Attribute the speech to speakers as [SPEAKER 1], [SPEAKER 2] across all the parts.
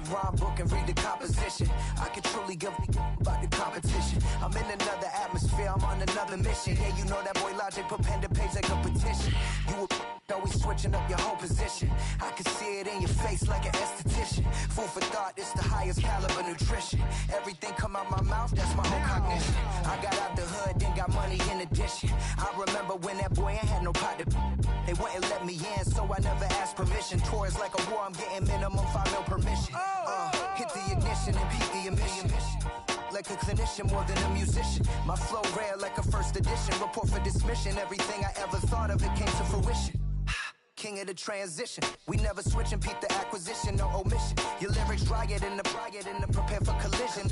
[SPEAKER 1] rhyme book and read the composition. I can truly give about the competition. I'm in another atmosphere, I'm on another mission. Yeah, you know that boy Logic put pen to page like a petition. You always switching up your whole position. I can see it in your face like an esthetician. Food for thought, it's the highest caliber nutrition. Everything come out my mouth, that's my whole cognition. I got out the hood, then got money in addition. I remember when that boy ain't had no pot to. They wouldn't let me in, so I never asked permission. Tours like a war, I'm getting minimum 5 mil permission. Hit the ignition and peak the emission. Like a clinician more than a musician. My flow rare like a first edition. Report for dismission. Everything I ever thought of, it came to fruition. King of the transition. We never switch and peep the acquisition, no omission. Your lyrics dry it in the prepare for collision.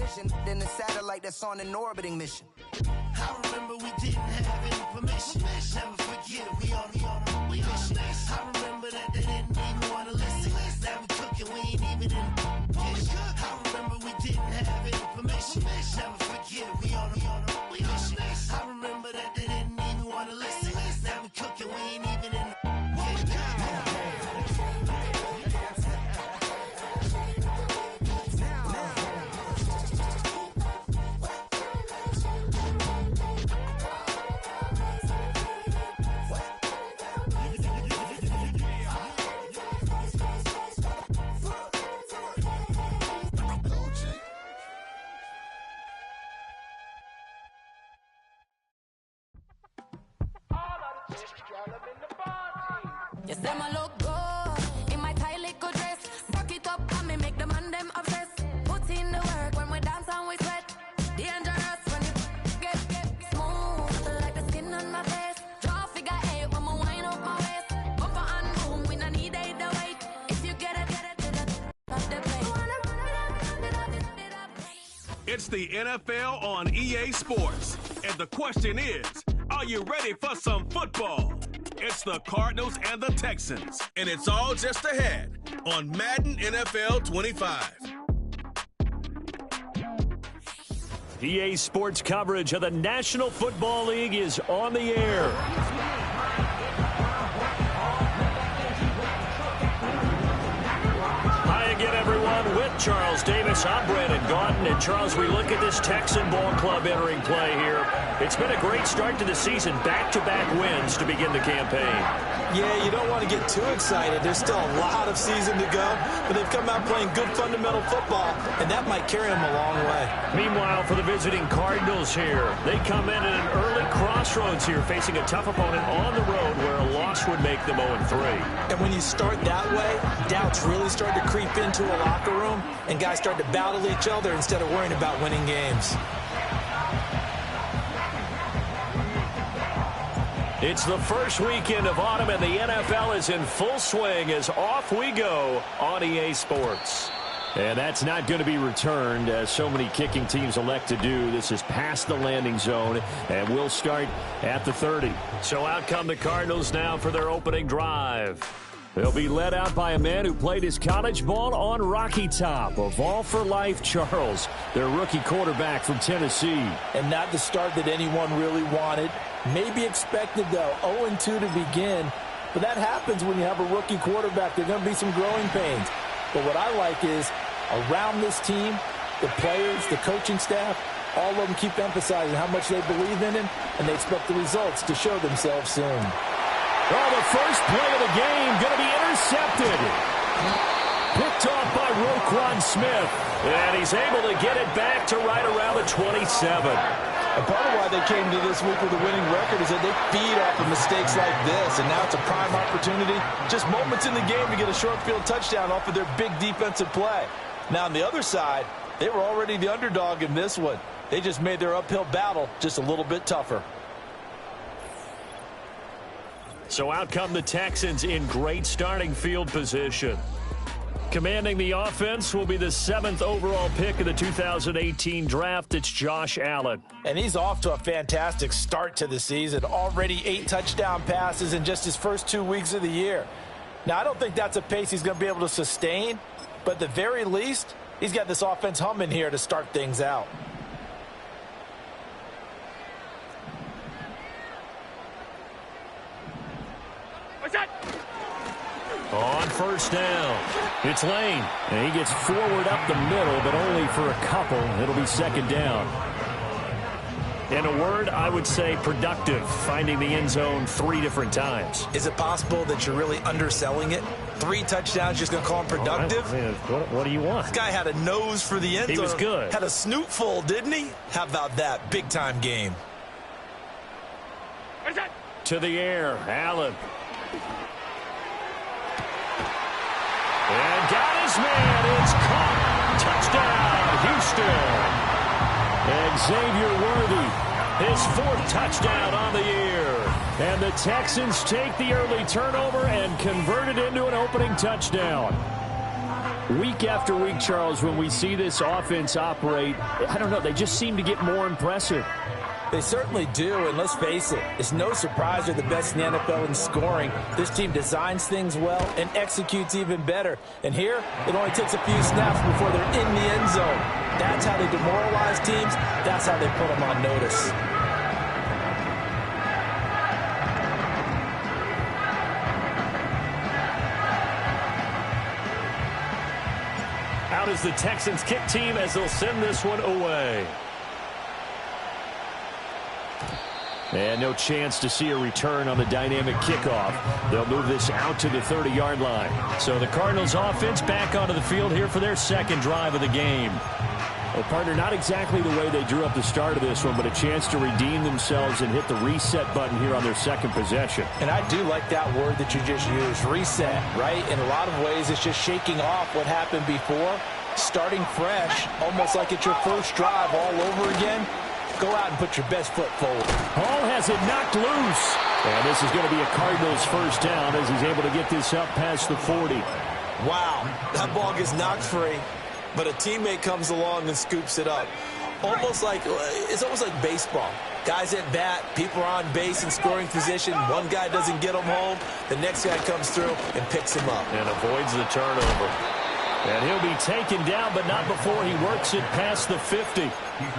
[SPEAKER 1] Then the satellite that's on an orbiting mission.
[SPEAKER 2] I remember we didn't have any permission. Never forget we on a mission. I remember that they didn't even want to listen. Now we cooking, we ain't even in the kitchen. I remember we didn't have any permission. Never forget we on a mission. I remember that they didn't even want to listen. Now we cooking, we ain't even in the
[SPEAKER 3] Yes, them a look good in my tight little dress. Rock it up and me make the man them obsessed. Put in the work when we dance and we sweat. Dangerous when you get smooth like the skin on my face. Draw figure 8 when we wind up my waist. Bumper and boom, we no need either wait. If you get it, stop the play.
[SPEAKER 4] It's the NFL on EA Sports, and the question is, are you ready for some football? It's the Cardinals and the Texans, and it's all just ahead on Madden NFL 25.
[SPEAKER 5] EA Sports coverage of the National Football League is on the air. Hi again, everyone. With Charles Davis, I'm Brandon Gaudin. And Charles, we look at this Texan ball club entering play here. It's been a great start to the season. Back-to-back wins to begin the campaign.
[SPEAKER 6] Yeah, you don't want to get too excited. There's still a lot of season to go, but they've come out playing good fundamental football, and that might carry them a long way.
[SPEAKER 5] Meanwhile, for the visiting Cardinals here, they come in at an early crossroads here, facing a tough opponent on the road where a loss would make them 0-3.
[SPEAKER 6] And when you start that way, doubts really start to creep into a locker room, and guys start to battle each other instead of worrying about winning games.
[SPEAKER 5] It's the first weekend of autumn, and the NFL is in full swing as off we go on EA Sports. And that's not going to be returned, as so many kicking teams elect to do. This is past the landing zone, and we'll start at the 30. So out come the Cardinals now for their opening drive. They'll be led out by a man who played his college ball on Rocky Top. Of All for Life, Charles, their rookie quarterback from Tennessee.
[SPEAKER 6] And not the start that anyone really wanted. Maybe expected, though, 0-2 to begin. But that happens when you have a rookie quarterback. There are going to be some growing pains. But what I like is, around this team, the players, the coaching staff, all of them keep emphasizing how much they believe in him, and they expect the results to show themselves soon.
[SPEAKER 5] Oh, the first play of the game going to be intercepted. Picked off by Roquan Smith. And he's able to get it back to right around the 27.
[SPEAKER 6] And part of why they came to this week with a winning record is that they feed off of mistakes like this, and now it's a prime opportunity, just moments in the game to get a short field touchdown off of their big defensive play. Now, on the other side, they were already the underdog in this one. They just made their uphill battle just a little bit tougher.
[SPEAKER 5] So out come the Texans in great starting field position. Commanding the offense will be the 7th overall pick of the 2018 draft. It's Josh Allen.
[SPEAKER 6] And he's off to a fantastic start to the season. Already 8 touchdown passes in just his first 2 weeks of the year. Now, I don't think that's a pace he's going to be able to sustain, but at the very least, he's got this offense humming here to start things out.
[SPEAKER 5] On first down, it's Lane. And he gets forward up the middle, but only for a couple. It'll be second down. In a word, I would say productive, finding the end zone 3 different times.
[SPEAKER 6] Is it possible that you're really underselling it? 3 touchdowns, just going to call him productive?
[SPEAKER 5] What do you want?
[SPEAKER 6] This guy had a nose for the end zone.
[SPEAKER 5] He was good.
[SPEAKER 6] Had a snoot full, didn't he? How about that? Big-time game.
[SPEAKER 5] To the air, Allen. And got his man. It's caught. Touchdown, Houston. Xavier Worthy, his 4th touchdown on the year. And the Texans take the early turnover and convert it into an opening touchdown. Week after week, Charles, when we see this offense operate, I don't know, they just seem to get more impressive.
[SPEAKER 6] They certainly do, and let's face it, it's no surprise they're the best in the NFL in scoring. This team designs things well and executes even better. And here, it only takes a few snaps before they're in the end zone. That's how they demoralize teams. That's how they put them on notice.
[SPEAKER 5] Out is the Texans kick team as they'll send this one away. And no chance to see a return on the dynamic kickoff. They'll move this out to the 30-yard line. So the Cardinals offense back onto the field here for their second drive of the game. Well, partner, not exactly the way they drew up the start of this one, but a chance to redeem themselves and hit the reset button here on their second possession.
[SPEAKER 6] And I do like that word that you just used, reset, right? In a lot of ways, it's just shaking off what happened before, starting fresh, almost like it's your first drive all over again. Go out and put your best foot forward.
[SPEAKER 5] Hall has it knocked loose. And this is going to be a Cardinals first down as he's able to get this up past the 40.
[SPEAKER 6] Wow, that ball gets knocked free, but a teammate comes along and scoops it up. It's almost like baseball. Guys at bat, people are on base in scoring position. One guy doesn't get them home. The next guy comes through and picks him up.
[SPEAKER 5] And avoids the turnover. And he'll be taken down, but not before he works it past the 50.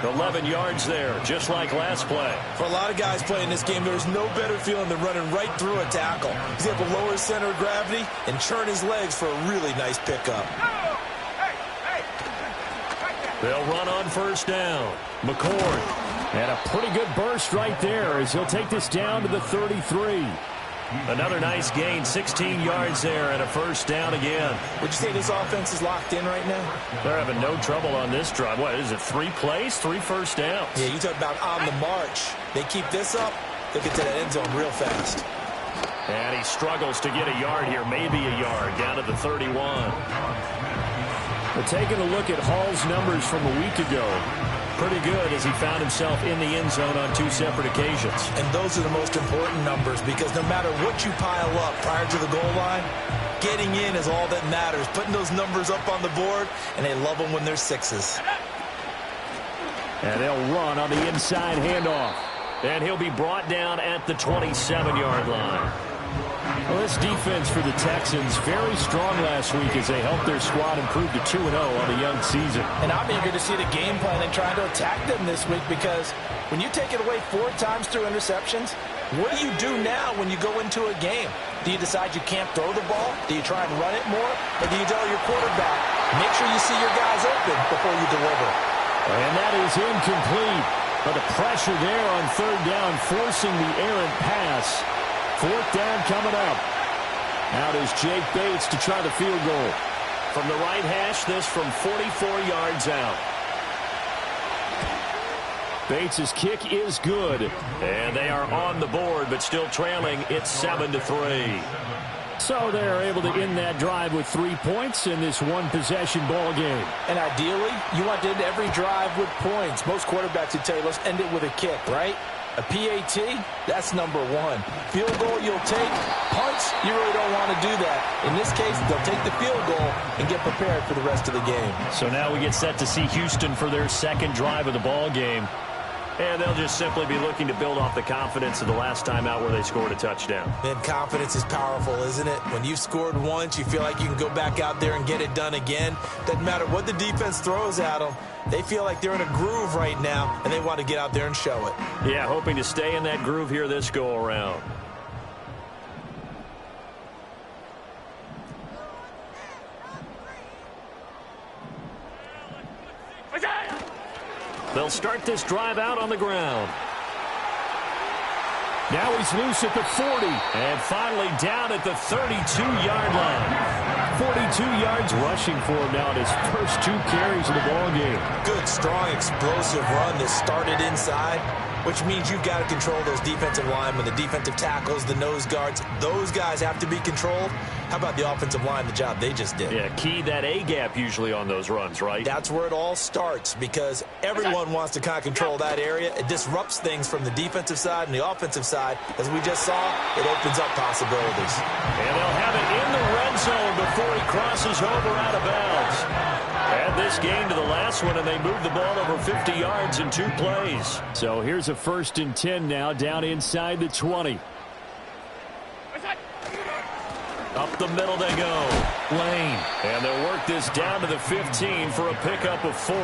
[SPEAKER 5] 11 yards there, just like last play.
[SPEAKER 6] For a lot of guys playing this game, there's no better feeling than running right through a tackle. He's able to lower his center of gravity and churn his legs for a really nice pickup.
[SPEAKER 5] They'll run on first down. McCord. And a pretty good burst right there as he'll take this down to the 33. Another nice gain, 16 yards there, and a first down again.
[SPEAKER 6] Would you say this offense is locked in right now?
[SPEAKER 5] They're having no trouble on this drive. What is it, 3 plays, 3 first downs?
[SPEAKER 6] Yeah, you talk about on the march. They keep this up, they'll get to that end zone real fast.
[SPEAKER 5] And he struggles to get a yard here, maybe a yard, down to the 31. But taking a look at Hall's numbers from a week ago, pretty good as he found himself in the end zone on 2 separate occasions.
[SPEAKER 6] And those are the most important numbers because no matter what you pile up prior to the goal line, getting in is all that matters. Putting those numbers up on the board, and they love them when they're 6s.
[SPEAKER 5] And they'll run on the inside handoff. And he'll be brought down at the 27-yard line. Well, this defense for the Texans, very strong last week as they helped their squad improve to 2-0 on the young season.
[SPEAKER 6] And I'm eager to see the game plan and trying to attack them this week because when you take it away 4 times through interceptions, what do you do now when you go into a game? Do you decide you can't throw the ball? Do you try and run it more? Or do you tell your quarterback, make sure you see your guys open before you deliver?
[SPEAKER 5] And that is incomplete. But the pressure there on third down, forcing the errant pass. Fourth down coming up. Out is Jake Bates to try the field goal. From the right hash, this from 44 yards out. Bates' kick is good. And they are on the board, but still trailing. It's 7-3. So they're able to end that drive with 3 points in this one-possession ball game.
[SPEAKER 6] And ideally, you want to end every drive with points. Most quarterbacks would tell you, let's end it with a kick, right? A PAT, that's number 1. Field goal you'll take. Punts, you really don't want to do that. In this case, they'll take the field goal and get prepared for the rest of the game.
[SPEAKER 5] So now we get set to see Houston for their second drive of the ball game. And they'll just simply be looking to build off the confidence of the last time out where they scored a touchdown.
[SPEAKER 6] And confidence is powerful, isn't it? When you've scored once, you feel like you can go back out there and get it done again. Doesn't matter what the defense throws at them. They feel like they're in a groove right now, and they want to get out there and show it.
[SPEAKER 5] Yeah, hoping to stay in that groove here this go-around. They'll start this drive out on the ground. Now he's loose at the 40. And finally down at the 32-yard line. 42 yards rushing for him now in his first 2 carries of the ballgame.
[SPEAKER 6] Good, strong, explosive run that started inside, which means you've got to control those defensive linemen, the defensive tackles, the nose guards. Those guys have to be controlled. How about the offensive line, the job they just did?
[SPEAKER 5] Yeah, key that A-gap usually on those runs, right?
[SPEAKER 6] That's where it all starts because everyone wants to kind of control that area. It disrupts things from the defensive side and the offensive side. As we just saw, it opens up possibilities.
[SPEAKER 5] And they'll have it in the red zone before he crosses over out of bounds. Add this game to the last one, and they move the ball over 50 yards in 2 plays. So here's a 1st and 10 now, down inside the 20. Up the middle they go. Lane. And they'll work this down to the 15 for a pickup of 4.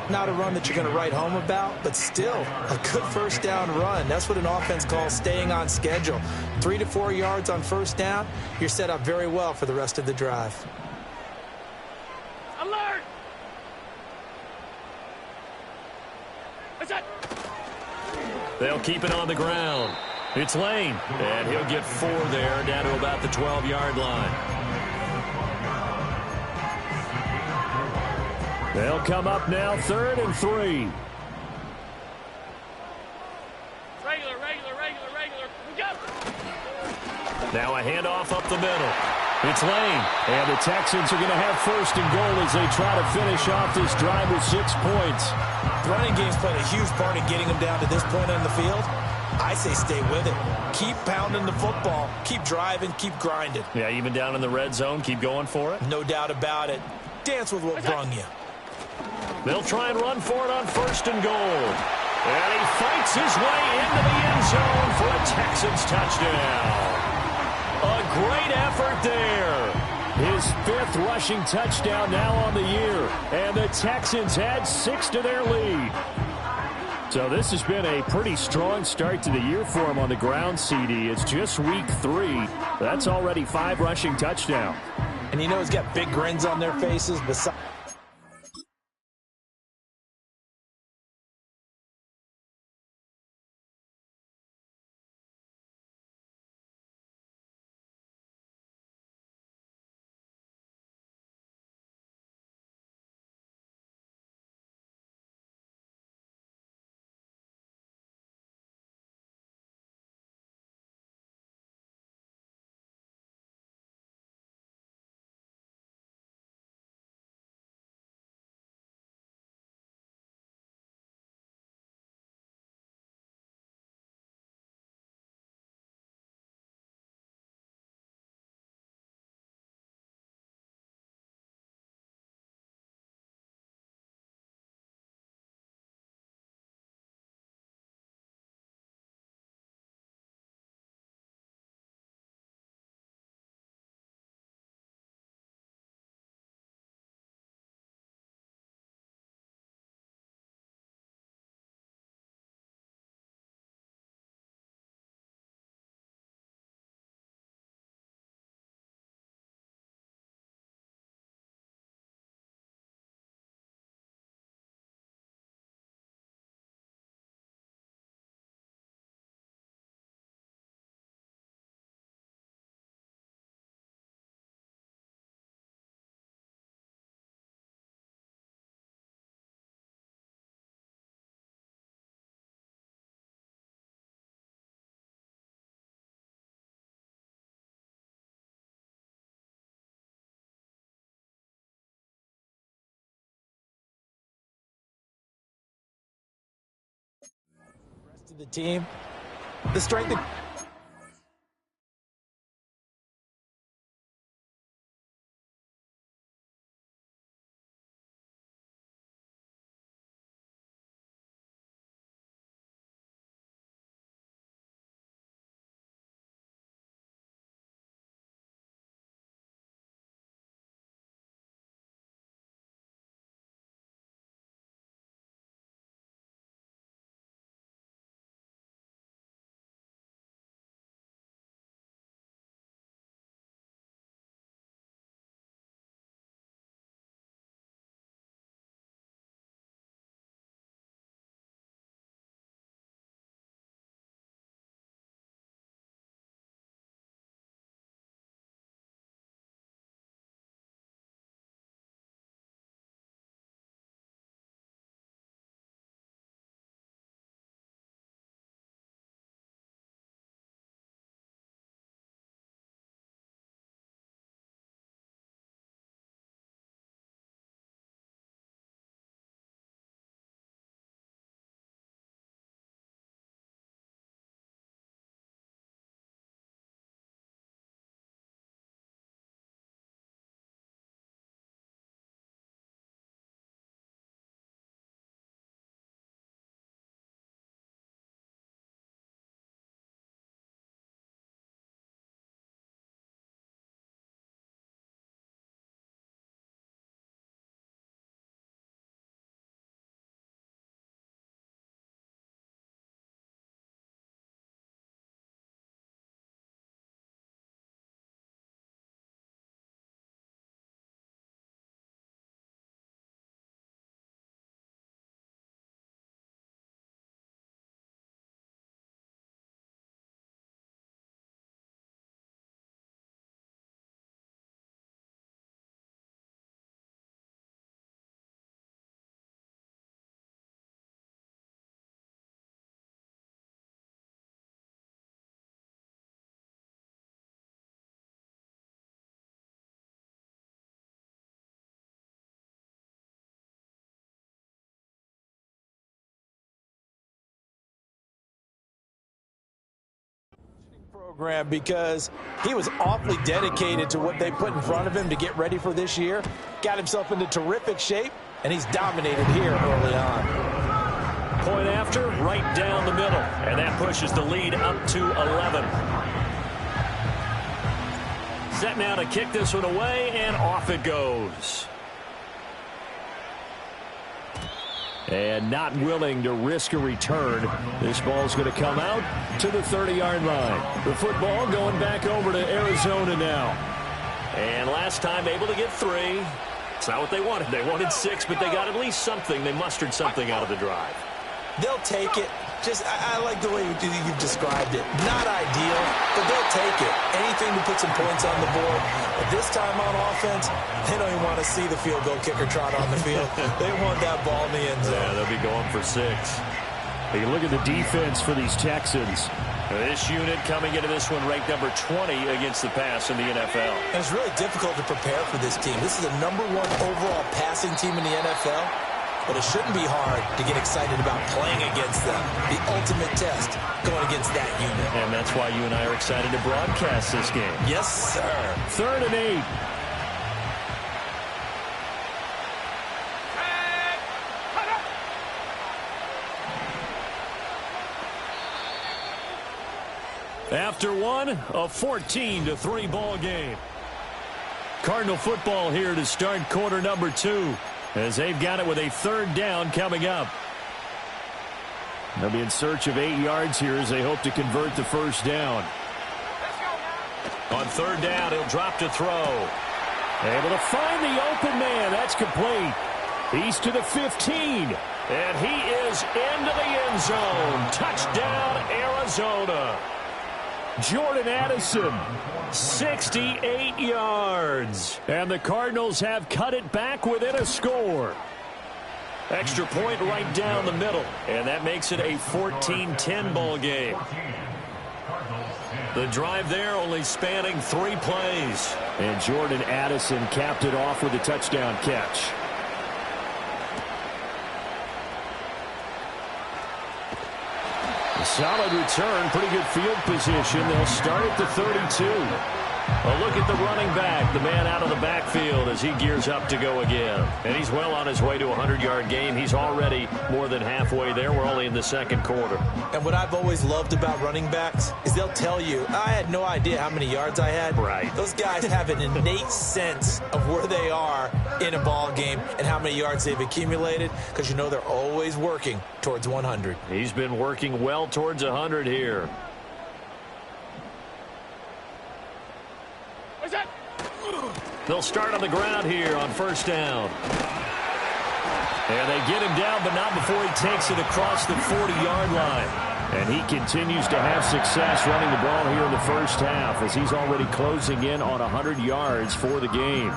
[SPEAKER 6] Not a run that you're going to write home about, but still a good first down run. That's what an offense calls staying on schedule. 3 to 4 yards on first down, you're set up very well for the rest of the drive.
[SPEAKER 2] Alert!
[SPEAKER 5] They'll keep it on the ground. It's Lane, and he'll get 4 there, down to about the 12-yard line. They'll come up now, 3rd and 3.
[SPEAKER 2] Regular. We go!
[SPEAKER 5] Now a handoff up the middle. It's Lane, and the Texans are going to have 1st and goal as they try to finish off this drive with 6 points.
[SPEAKER 6] The running game's played a huge part in getting them down to this point on the field. I say stay with it. Keep pounding the football. Keep driving. Keep grinding.
[SPEAKER 5] Yeah, even down in the red zone, keep going for it.
[SPEAKER 6] No doubt about it. Dance with what brung you.
[SPEAKER 5] They'll try and run for it on 1st and goal. And he fights his way into the end zone for a Texans touchdown. A great effort there. His 5th rushing touchdown now on the year. And the Texans add 6 to their lead. So this has been a pretty strong start to the year for him on the ground, CD. It's just week 3. That's already 5 rushing touchdowns.
[SPEAKER 6] And you know he's got big grins on their faces. Besides the team, the strength of program because he was awfully dedicated to what they put in front of him to get ready for this year. Got himself into terrific shape, and he's dominated here early on.
[SPEAKER 5] Point after, right down the middle, and that pushes the lead up to 11. Set now to kick this one away, and off it goes. And not willing to risk a return. This ball's going to come out to the 30-yard line. The football going back over to Arizona now. And last time able to get 3. It's not what they wanted. They wanted 6, but they got at least something. They mustered something out of the drive.
[SPEAKER 6] They'll take it. I like the way you've described it. Not ideal, but they'll take it. Anything to put some points on the board. But this time on offense, they don't even want to see the field goal kicker trot on the field. They want that ball in the end zone.
[SPEAKER 5] Yeah, they'll be going for 6.
[SPEAKER 7] Hey, look at the defense for these Texans.
[SPEAKER 5] This unit coming into this one ranked number 20 against the pass in the NFL.
[SPEAKER 6] And it's really difficult to prepare for this team. This is the #1 overall passing team in the NFL. But it shouldn't be hard to get excited about playing against them. The ultimate test going against that unit.
[SPEAKER 5] And that's why you and I are excited to broadcast this game.
[SPEAKER 6] Yes, sir.
[SPEAKER 7] 3rd and 8.
[SPEAKER 5] After one, a 14-3 ball game. Cardinal football here to start quarter number 2. As they've got it with a 3rd down coming up.
[SPEAKER 7] They'll be in search of 8 yards here as they hope to convert the 1st down.
[SPEAKER 5] On 3rd down, he'll drop to throw. Able to find the open man. That's complete. He's to the 15. And he is into the end zone. Touchdown, Arizona.
[SPEAKER 7] Jordan Addison, 68 yards.
[SPEAKER 5] And the Cardinals have cut it back within a score. Extra point right down the middle. And that makes it a 14-10 ball game. The drive there only spanning 3 plays.
[SPEAKER 7] And Jordan Addison capped it off with a touchdown catch.
[SPEAKER 5] Solid return, pretty good field position. They'll start at the 32. A look at the running back, the man out of the backfield as he gears up to go again. And he's well on his way to a 100-yard game. He's already more than halfway there. We're only in the 2nd quarter.
[SPEAKER 6] And what I've always loved about running backs is they'll tell you, I had no idea how many yards I had.
[SPEAKER 5] Right.
[SPEAKER 6] Those guys have an innate sense of where they are in a ball game and how many yards they've accumulated because you know they're always working towards 100.
[SPEAKER 5] He's been working well towards 100 here. They'll start on the ground here on 1st down. And they get him down, but not before he takes it across the 40-yard line.
[SPEAKER 7] And he continues to have success running the ball here in the 1st half as he's already closing in on 100 yards for the game.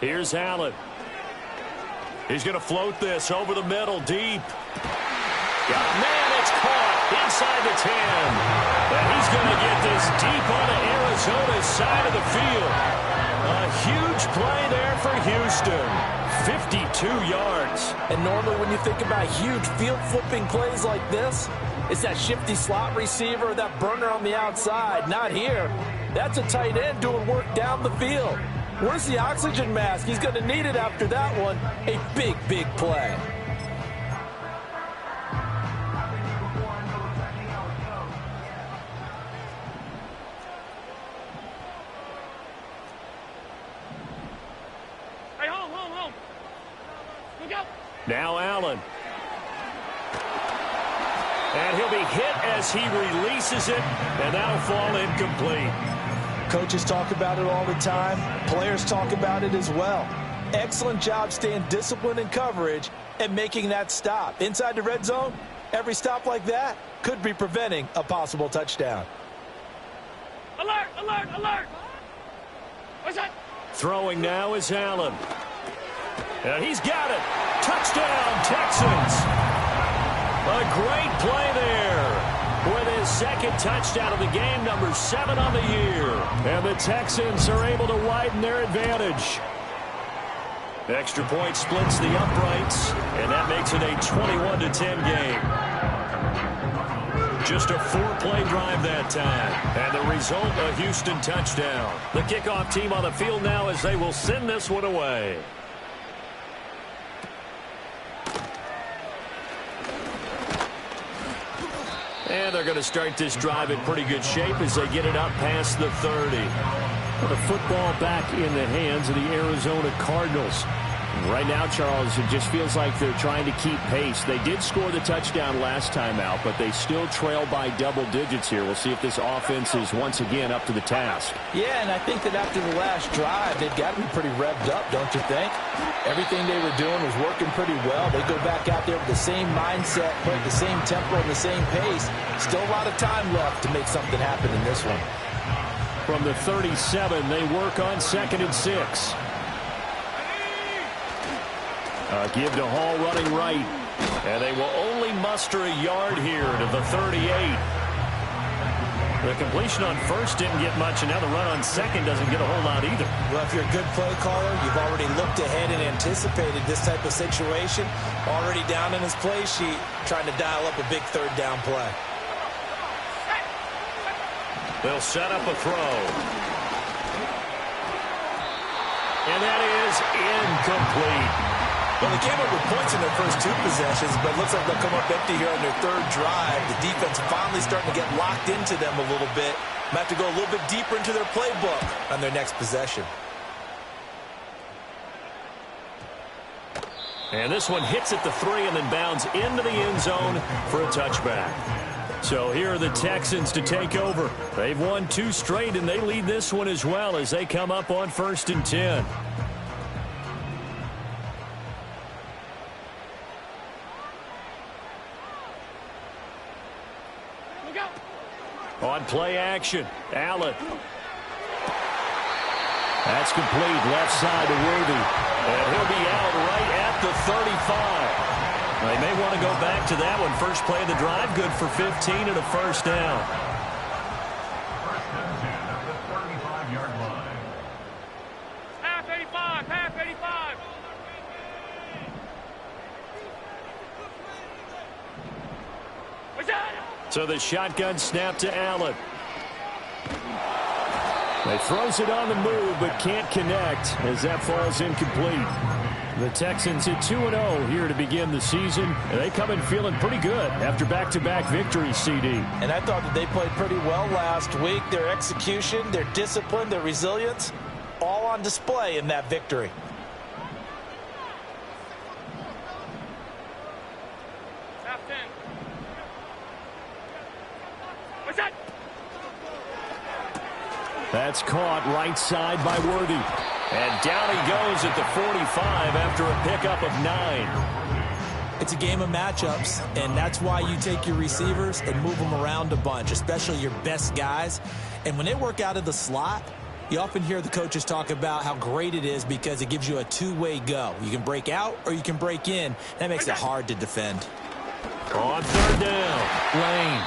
[SPEAKER 5] Here's Allen. He's going to float this over the middle, deep. Got a man, it's caught inside the 10. And he's going to get this deep onto Arizona's side of the field. A huge play there for Houston. 52 yards.
[SPEAKER 6] And normally when you think about huge field-flipping plays like this, it's that shifty slot receiver, that burner on the outside. Not here. That's a tight end doing work down the field. Where's the oxygen mask? He's going to need it after that one. A big, big play.
[SPEAKER 8] Hey, home. Look out.
[SPEAKER 5] Now Allen. And he'll be hit as he releases it, and that'll fall incomplete.
[SPEAKER 6] Coaches talk about it all the time. Players talk about it as well. Excellent job staying disciplined in coverage and making that stop. Inside the red zone, every stop like that could be preventing a possible touchdown.
[SPEAKER 8] Alert! What's that?
[SPEAKER 5] Throwing now is Allen. And he's got it. Touchdown, Texans. A great play there. second touchdown of the game, number 7 on the year. And the Texans are able to widen their advantage. Extra point splits the uprights, and that makes it a 21-10 game. Just a 4-play drive that time. And the result, a Houston touchdown. The kickoff team on the field now as they will send this one away. And they're going to start this drive in pretty good shape as they get it up past the 30.
[SPEAKER 7] The football back in the hands of the Arizona Cardinals. Right now, Charles, it just feels like they're trying to keep pace. They did score the touchdown last time out, but they still trail by double digits here. We'll see if this offense is once again up to the task.
[SPEAKER 6] Yeah, and I think that after the last drive, they've got to be pretty revved up, don't you think? Everything they were doing was working pretty well. They go back out there with the same mindset, put the same tempo and the same pace. Still a lot of time left to make something happen in this one.
[SPEAKER 7] From the 37, they work on 2nd and 6. Give to Hall running right.
[SPEAKER 5] And they will only muster a yard here to the 38. The completion on first didn't get much, and now the run on second doesn't get a whole lot either.
[SPEAKER 6] Well, if you're a good play caller, you've already looked ahead and anticipated this type of situation. Already down in his play sheet, trying to dial up a big 3rd down play.
[SPEAKER 5] They'll set up a throw. And that is incomplete.
[SPEAKER 6] Well, they came up with points in their first 2 possessions, but it looks like they'll come up empty here on their 3rd drive. The defense finally starting to get locked into them a little bit. Might have to go a little bit deeper into their playbook on their next possession.
[SPEAKER 5] And this one hits at the 3 and then bounds into the end zone for a touchback. So here are the Texans to take over. They've won 2 straight, and they lead this one as well as they come up on 1st and 10. On play action, Allen.
[SPEAKER 7] That's complete, left side to Worthy.
[SPEAKER 5] And he'll be out right at the 35. They may want to go back to that one. First play of the drive, good for 15 and a 1st down.
[SPEAKER 9] First and 10 at the 35-yard line.
[SPEAKER 8] Half 85, half 85. What's that?
[SPEAKER 5] So the shotgun snap to Allen.
[SPEAKER 7] They throws it on the move but can't connect as that falls incomplete. The Texans at 2-0 here to begin the season. And they come in feeling pretty good after back-to-back victories, CD.
[SPEAKER 6] And I thought that they played pretty well last week. Their execution, their discipline, their resilience, all on display in that victory.
[SPEAKER 8] Half 10. What's that?
[SPEAKER 7] That's caught right side by Worthy.
[SPEAKER 5] And down he goes at the 45 after a pickup of 9.
[SPEAKER 6] It's a game of matchups, and that's why you take your receivers and move them around a bunch, especially your best guys. And when they work out of the slot, you often hear the coaches talk about how great it is because it gives you a two-way go. You can break out or you can break in. That makes it hard to defend.
[SPEAKER 5] On 3rd down, Lane.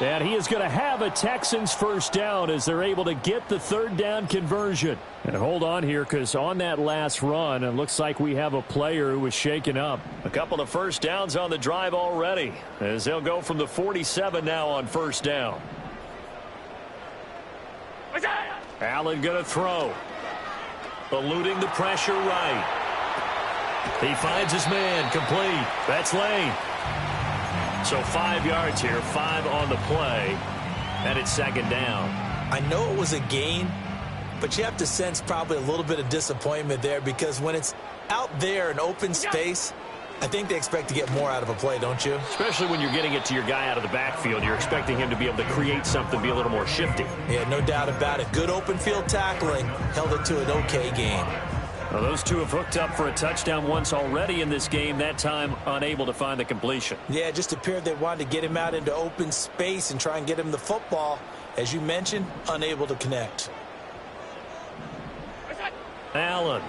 [SPEAKER 7] And he is going to have a Texans 1st down as they're able to get the 3rd down conversion. And hold on here because on that last run, it looks like we have a player who was shaken up.
[SPEAKER 5] A couple of 1st downs on the drive already as they'll go from the 47 now on 1st down.
[SPEAKER 8] What's that?
[SPEAKER 5] Allen going to throw. Eluding the pressure right. He finds his man complete. That's Lane. So 5 yards here, 5 on the play, and it's 2nd down.
[SPEAKER 6] I know it was a gain, but you have to sense probably a little bit of disappointment there because when it's out there in open space, I think they expect to get more out of a play, don't you?
[SPEAKER 5] Especially when you're getting it to your guy out of the backfield. You're expecting him to be able to create something, be a little more shifty.
[SPEAKER 6] Yeah, no doubt about it. Good open field tackling held it to an okay game.
[SPEAKER 5] Well, those two have hooked up for a touchdown once already in this game, that time unable to find the completion.
[SPEAKER 6] Yeah, it just appeared they wanted to get him out into open space and try and get him the football. As you mentioned, unable to connect.
[SPEAKER 5] Allen.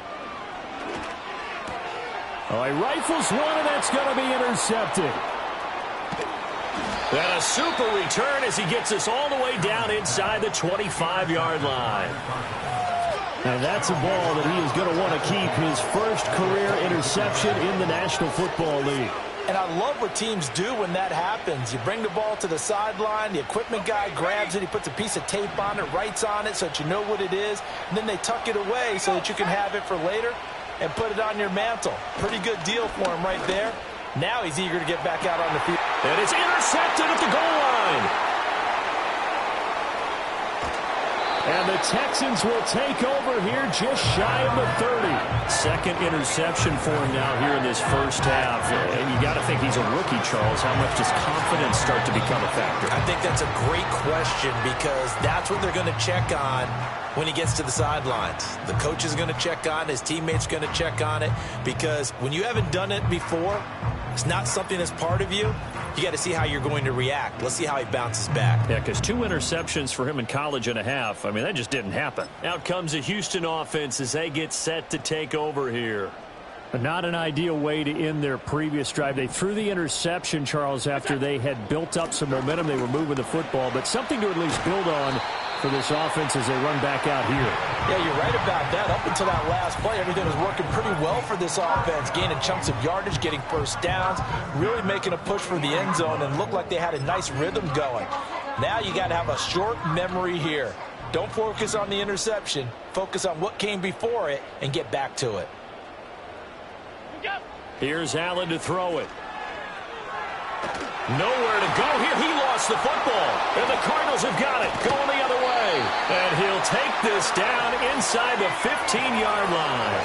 [SPEAKER 7] Oh, he rifles one, and that's going to be intercepted.
[SPEAKER 5] And a super return as he gets us all the way down inside the 25-yard line.
[SPEAKER 7] And that's a ball that he is going to want to keep, his first career interception in the National Football League.
[SPEAKER 6] And I love what teams do when that happens. You bring the ball to the sideline, the equipment guy grabs it, he puts a piece of tape on it, writes on it so that you know what it is, and then they tuck it away so that you can have it for later and put it on your mantle. Pretty good deal for him right there. Now he's eager to get back out on the field.
[SPEAKER 5] And it's intercepted at the goal line.
[SPEAKER 7] And the Texans will take over here just shy of the 30.
[SPEAKER 5] Second interception for him now here in this first half. And you got to think he's a rookie, Charles. How much does confidence start to become a factor?
[SPEAKER 6] I think that's a great question because that's what they're going to check on when he gets to the sidelines. The coach is going to check on it. His teammates are going to check on it because when you haven't done it before, it's not something that's part of you. You got to see how you're going to react. Let's see how he bounces back.
[SPEAKER 5] Yeah, because 2 interceptions for him in college and a half. I mean, that just didn't happen. Out comes the Houston offense as they get set to take over here.
[SPEAKER 7] But not an ideal way to end their previous drive. They threw the interception, Charles, after they had built up some momentum. They were moving the football, but something to at least build on for this offense as they run back out here.
[SPEAKER 6] Yeah, you're right about that. Up until that last play, everything was working pretty well for this offense, gaining chunks of yardage, getting first downs, really making a push for the end zone, and looked like they had a nice rhythm going. Now you got to have a short memory here. Don't focus on the interception. Focus on what came before it and get back to it.
[SPEAKER 5] Here's Allen to throw it. Nowhere to go here. He lost the football. And the Cardinals have got it. Going the other way. And he'll take this down inside the 15-yard line.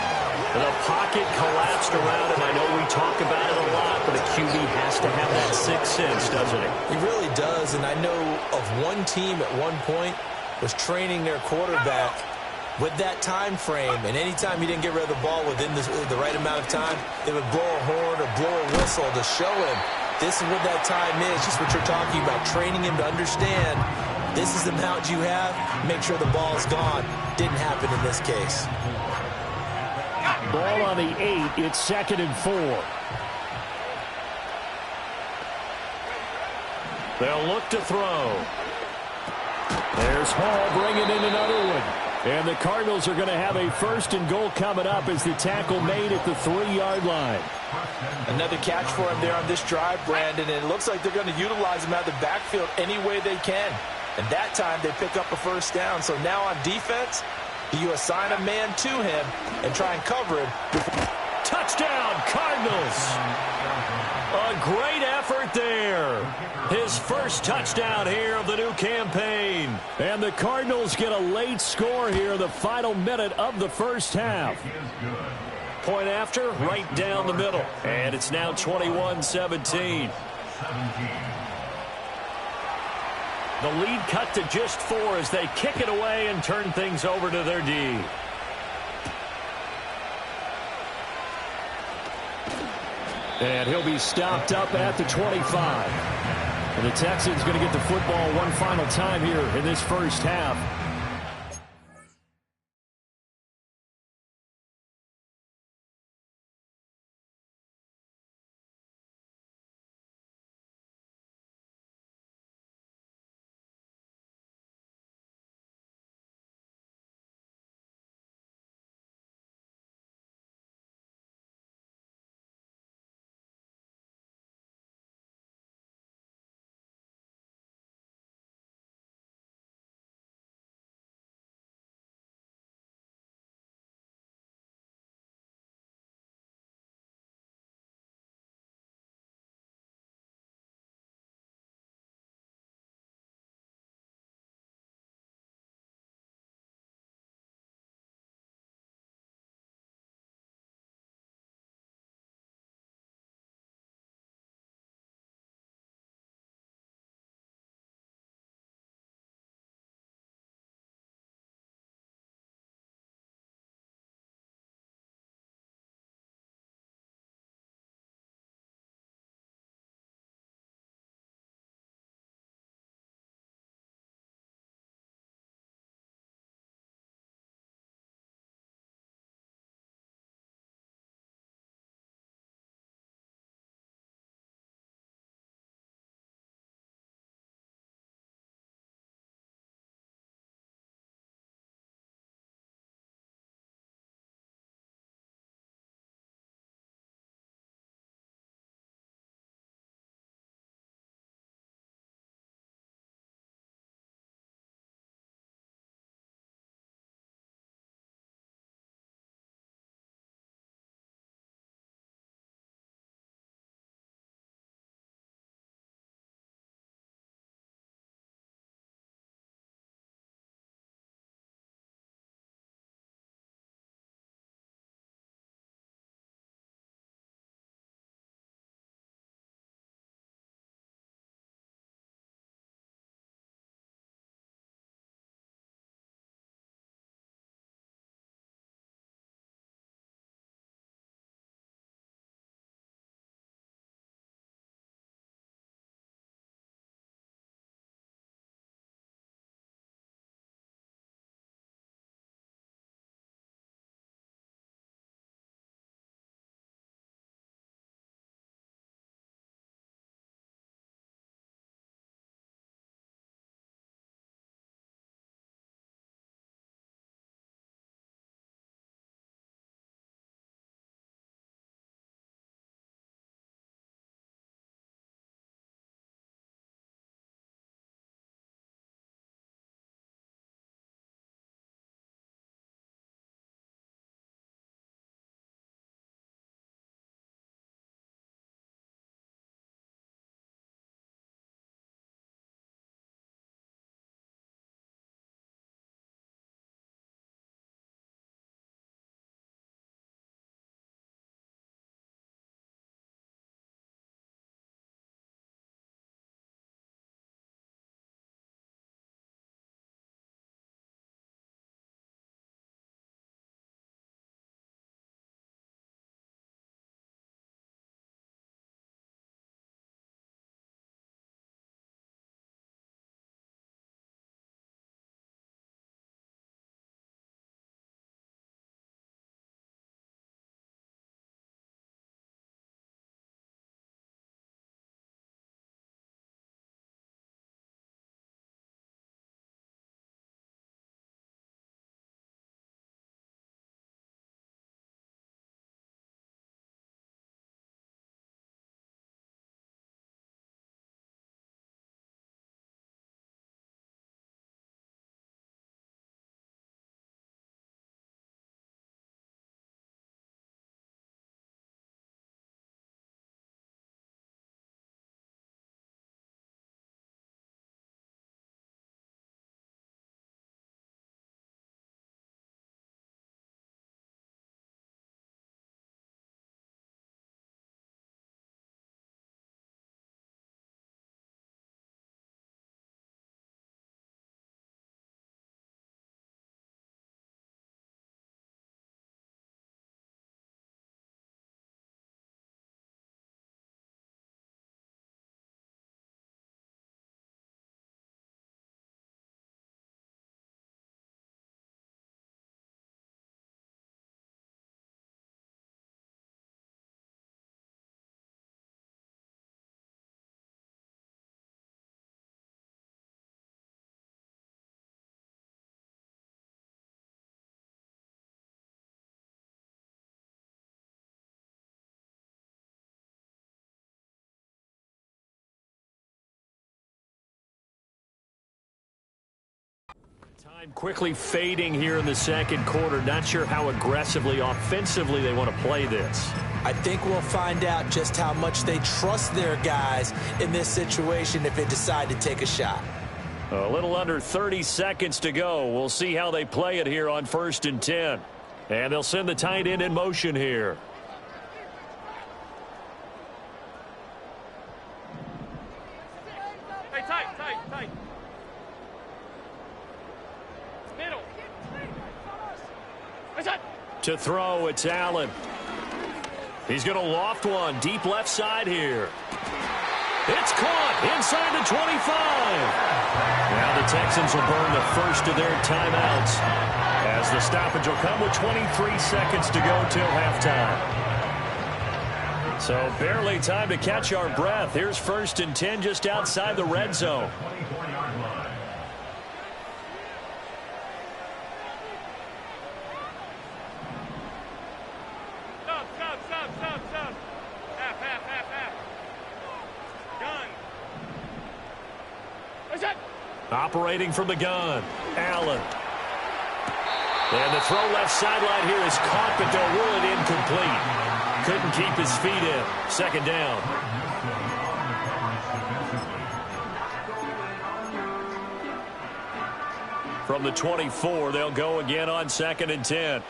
[SPEAKER 5] The pocket collapsed around him. I know we talk about it a lot, but a QB has to have that sixth sense, doesn't he?
[SPEAKER 6] He really does. And I know of one team at one point was training their quarterback with that time frame, and anytime he didn't get rid of the ball within the right amount of time, they would blow a horn or blow a whistle to show him this is what that time is, just what you're talking about, training him to understand this is the amount you have, make sure the ball is gone. Didn't happen in this case.
[SPEAKER 7] Ball on the 8, it's 2nd and 4.
[SPEAKER 5] They'll look to throw.
[SPEAKER 7] There's Hall bringing in another one. And the Cardinals are going to have a 1st and goal coming up as the tackle made at the 3-yard line.
[SPEAKER 6] Another catch for him there on this drive, Brandon, and it looks like they're going to utilize him out of the backfield any way they can. And that time they pick up a first down. So now on defense, you assign a man to him and try and cover him.
[SPEAKER 5] Touchdown, Cardinals! A great effort there. His first touchdown here of the new campaign.
[SPEAKER 7] And the Cardinals get a late score here in the final minute of the first half.
[SPEAKER 5] Point after, right down the middle. And it's now 21-17. The lead cut to just 4 as they kick it away and turn things over to their D.
[SPEAKER 7] And he'll be stopped up at the 25. And the Texans going to get the football one final time here in this first half.
[SPEAKER 5] Time quickly fading here in the second quarter. Not sure how aggressively, offensively they want to play this.
[SPEAKER 6] I think we'll find out just how much they trust their guys in this situation if they decide to take a shot.
[SPEAKER 5] A little under 30 seconds to go. We'll see how they play it here on 1st and 10. And they'll send the tight end in motion here.
[SPEAKER 8] Hey, tight. Middle.
[SPEAKER 5] To throw, it's Allen. He's going to loft one deep left side here. It's caught inside the 25. Now the Texans will burn the first of their timeouts as the stoppage will come with 23 seconds to go till halftime. So barely time to catch our breath. Here's 1st and 10 just outside the red zone.
[SPEAKER 8] Stop. Half. Gun. What's that?
[SPEAKER 5] Operating from the gun, Allen. And the throw left sideline here is caught, but they'll rule it incomplete. Couldn't keep his feet in. 2nd down. From the 24, they'll go again on 2nd and 10.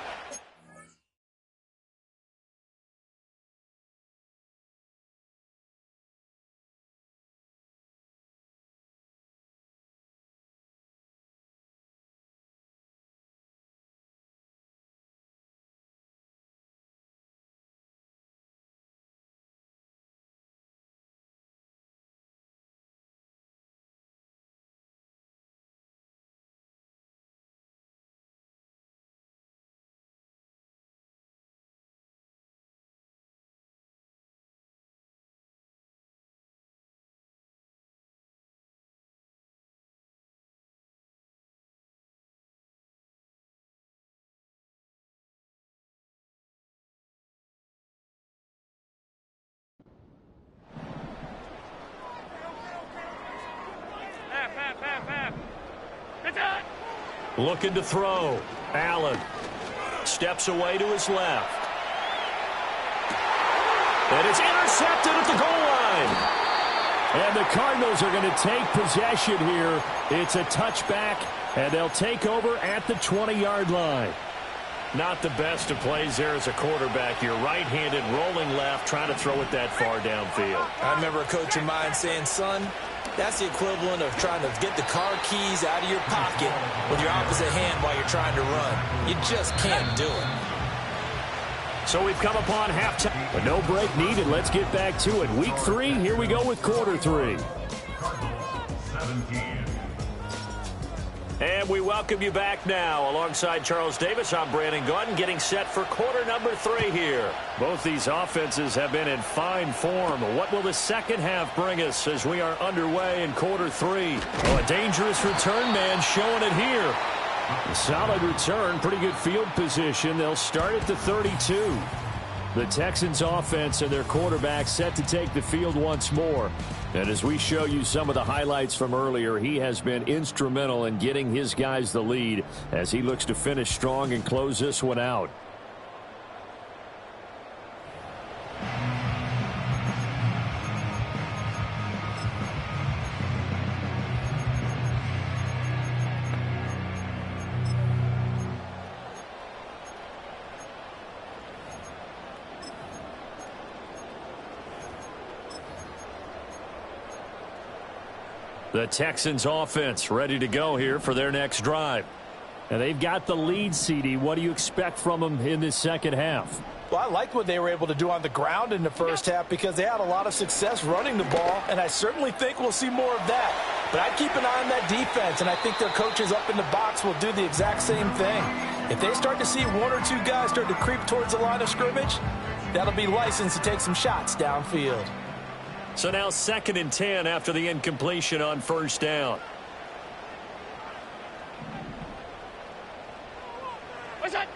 [SPEAKER 8] Half.
[SPEAKER 5] Looking to throw. Allen steps away to his left. And it's intercepted at the goal line. And the Cardinals are going to take possession here. It's a touchback, and they'll take over at the 20-yard line. Not the best of plays there as a quarterback. You're right-handed, rolling left, trying to throw it that far downfield.
[SPEAKER 6] I remember a coach of mine saying, son, that's the equivalent of trying to get the car keys out of your pocket with your opposite hand while you're trying to run. You just can't do it.
[SPEAKER 5] So we've come upon halftime. But no break needed. Let's get back to it. Week 3, here we go with quarter 3. And we welcome you back now. Alongside Charles Davis, I'm Brandon Gunn, getting set for quarter number 3 here. Both these offenses have been in fine form. What will the second half bring us as we are underway in quarter 3? Well, a dangerous return man showing it here. A solid return, pretty good field position. They'll start at the 32. The Texans offense and their quarterback set to take the field once more. And as we show you some of the highlights from earlier, he has been instrumental in getting his guys the lead as he looks to finish strong and close this one out. The Texans offense ready to go here for their next drive. And they've got the lead, CD. What do you expect from them in this second half?
[SPEAKER 6] Well, I like what they were able to do on the ground in the first half because they had a lot of success running the ball, and I certainly think we'll see more of that. But I'd keep an eye on that defense, and I think their coaches up in the box will do the exact same thing. If they start to see one or two guys start to creep towards the line of scrimmage, that'll be licensed to take some shots downfield.
[SPEAKER 5] So now 2nd and 10 after the incompletion on first down.
[SPEAKER 8] What's that?